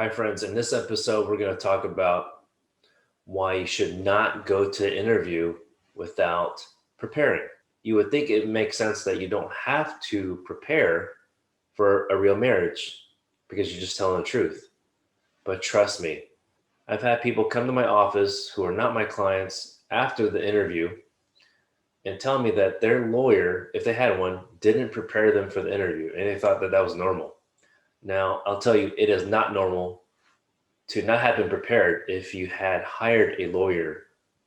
Hi, friends. In this episode, we're going to talk about why you should not go to an interview without preparing. You would think it makes sense that you don't have to prepare for a real marriage because you're just telling the truth. But trust me, I've had people come to my office who are not my clients after the interview and tell me that their lawyer, if they had one, didn't prepare them for the interview and they thought that that was normal. Now, I'll tell you, it is not normal to not have been prepared if you had hired a lawyer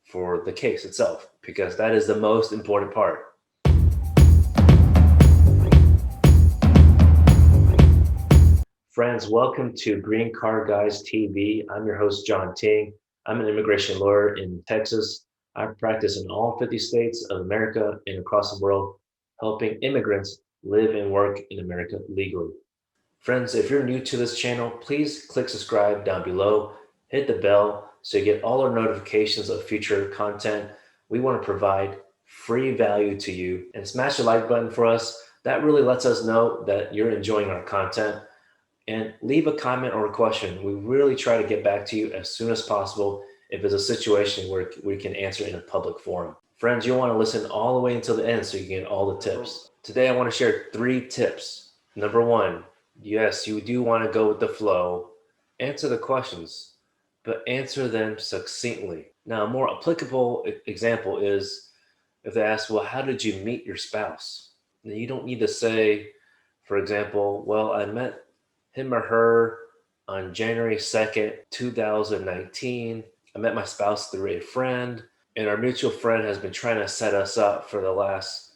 for the case itself, because that is the most important part. Friends, welcome to Green Card Guys TV. I'm your host, John Ting. I'm an immigration lawyer in Texas. I practice in all 50 states of America and across the world, helping immigrants live and work in America legally. Friends, if you're new to this channel, please click subscribe down below, hit the bell so you get all our notifications of future content. We want to provide free value to you, and smash the like button for us. That really lets us know that you're enjoying our content. And leave a comment or a question. We really try to get back to you as soon as possible if it's a situation where we can answer in a public forum. Friends, you'll want to listen all the way until the end so you get all the tips. Today, I want to share 3 tips. Number 1, yes, you do want to go with the flow. Answer the questions, but answer them succinctly. Now, a more applicable example is if they ask, well, how did you meet your spouse? Now, you don't need to say, for example, well, I met him or her on January 2nd, 2019. I met my spouse through a friend, and our mutual friend has been trying to set us up for the last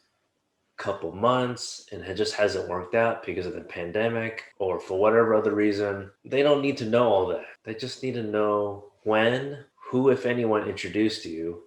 couple months, and it just hasn't worked out because of the pandemic or for whatever other reason. They don't need to know all that. They just need to know when, who, if anyone, introduced you,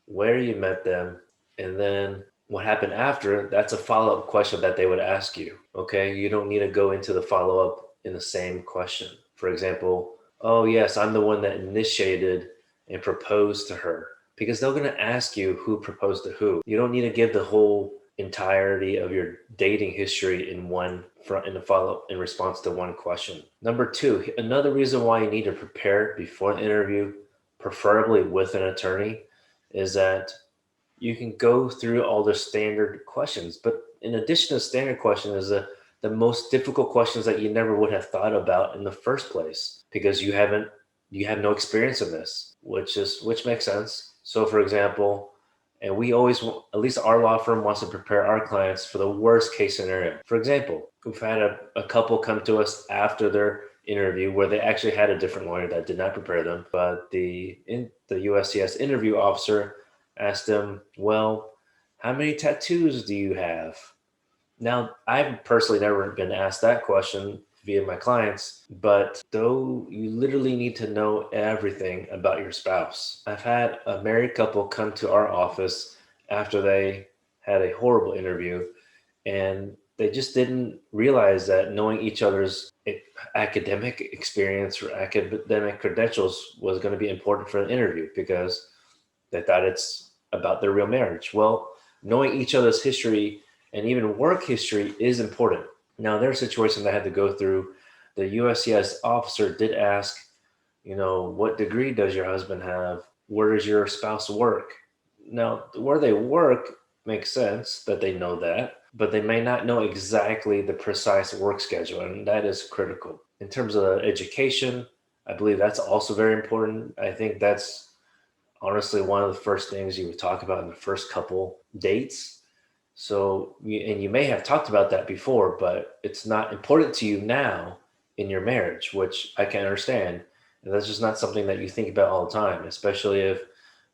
where you met them, and then what happened after. That's a follow-up question that they would ask you. Okay, you don't need to go into the follow-up in the same question. For example, oh yes, I'm the one that initiated and proposed to her, because they're going to ask you who proposed to who. You don't need to give the whole entirety of your dating history in a follow-up in response to one question. Number 2, another reason why you need to prepare before an interview, preferably with an attorney, is that you can go through all the standard questions. But in addition to standard questions, is the most difficult questions that you never would have thought about in the first place, because you have no experience in this, which makes sense. So for example, and we always, at least our law firm wants to prepare our clients for the worst case scenario. For example, we've had a couple come to us after their interview where they actually had a different lawyer that did not prepare them, but the USCIS interview officer asked them, well, how many tattoos do you have? Now, I've personally never been asked that question via my clients, but though you literally need to know everything about your spouse. I've had a married couple come to our office after they had a horrible interview, and they just didn't realize that knowing each other's academic experience or academic credentials was going to be important for an interview, because they thought it's about their real marriage. Well, knowing each other's history and even work history is important. Now, their situation they had to go through, the USCIS officer did ask, what degree does your husband have? Where does your spouse work? Now, where they work makes sense that they know that, but they may not know exactly the precise work schedule, and that is critical. In terms of education, I believe that's also very important. I think that's honestly one of the first things you would talk about in the first couple dates. So, and you may have talked about that before, but it's not important to you now in your marriage, which I can understand. And that's just not something that you think about all the time, especially if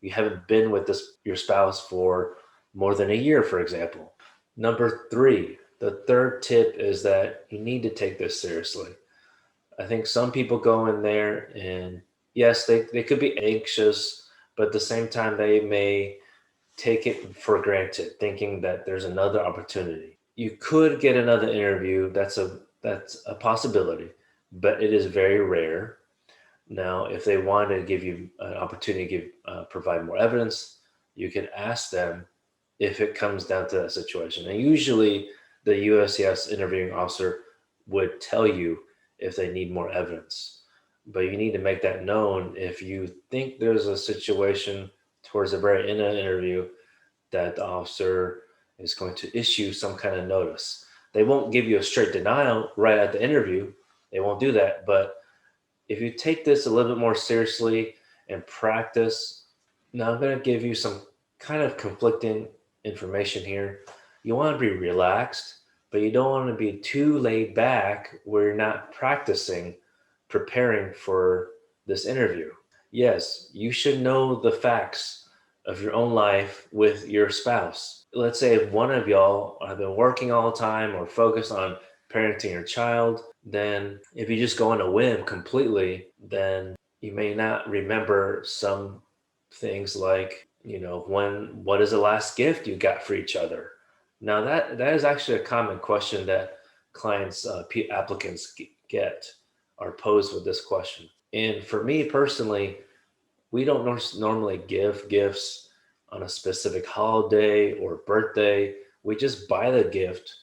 you haven't been with your spouse for more than a year, for example. Number 3, the third tip is that you need to take this seriously. I think some people go in there and yes, they could be anxious, but at the same time, they may take it for granted, thinking that there's another opportunity. You could get another interview. That's a possibility, but it is very rare. Now, if they want to give you an opportunity to provide more evidence, you can ask them if it comes down to that situation. And usually, the USCIS interviewing officer would tell you if they need more evidence. but you need to make that known if you think there's a situation towards the very end of the interview that the officer is going to issue some kind of notice. They won't give you a straight denial right at the interview. They won't do that. But if you take this a little bit more seriously and practice, now I'm going to give you some kind of conflicting information here. You want to be relaxed, but you don't want to be too laid back where you're not practicing preparing for this interview. Yes, you should know the facts of your own life with your spouse. Let's say if one of y'all have been working all the time or focused on parenting your child, then if you just go on a whim completely, then you may not remember some things like, what is the last gift you got for each other? Now that is actually a common question that clients, applicants get, are posed with this question. And for me personally, we don't normally give gifts on a specific holiday or birthday. We just buy the gift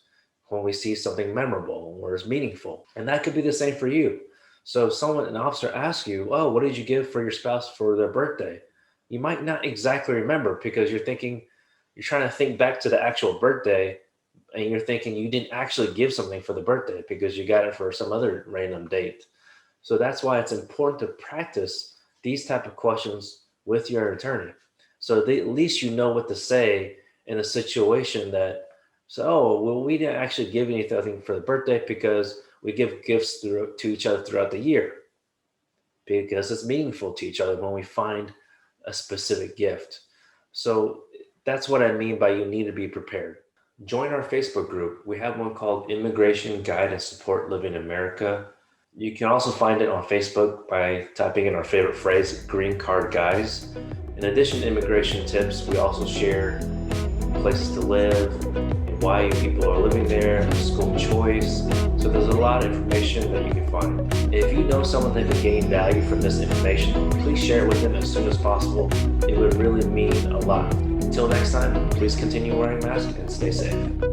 when we see something memorable or is meaningful. And that could be the same for you. So if an officer asks you, oh, what did you give for your spouse for their birthday? You might not exactly remember because you're trying to think back to the actual birthday, and you're thinking you didn't actually give something for the birthday because you got it for some other random date. So that's why it's important to practice these type of questions with your attorney. So at least you know what to say in a situation that, we didn't actually give anything for the birthday because we give gifts to each other throughout the year because it's meaningful to each other when we find a specific gift. So that's what I mean by you need to be prepared. Join our Facebook group. We have one called Immigration Guide and Support Living in America. You can also find it on Facebook by typing in our favorite phrase, Green Card Guys. In addition to immigration tips, we also share places to live, and why people are living there, school choice. So there's a lot of information that you can find. If you know someone that could gain value from this information, please share it with them as soon as possible. It would really mean a lot. Until next time, please continue wearing masks and stay safe.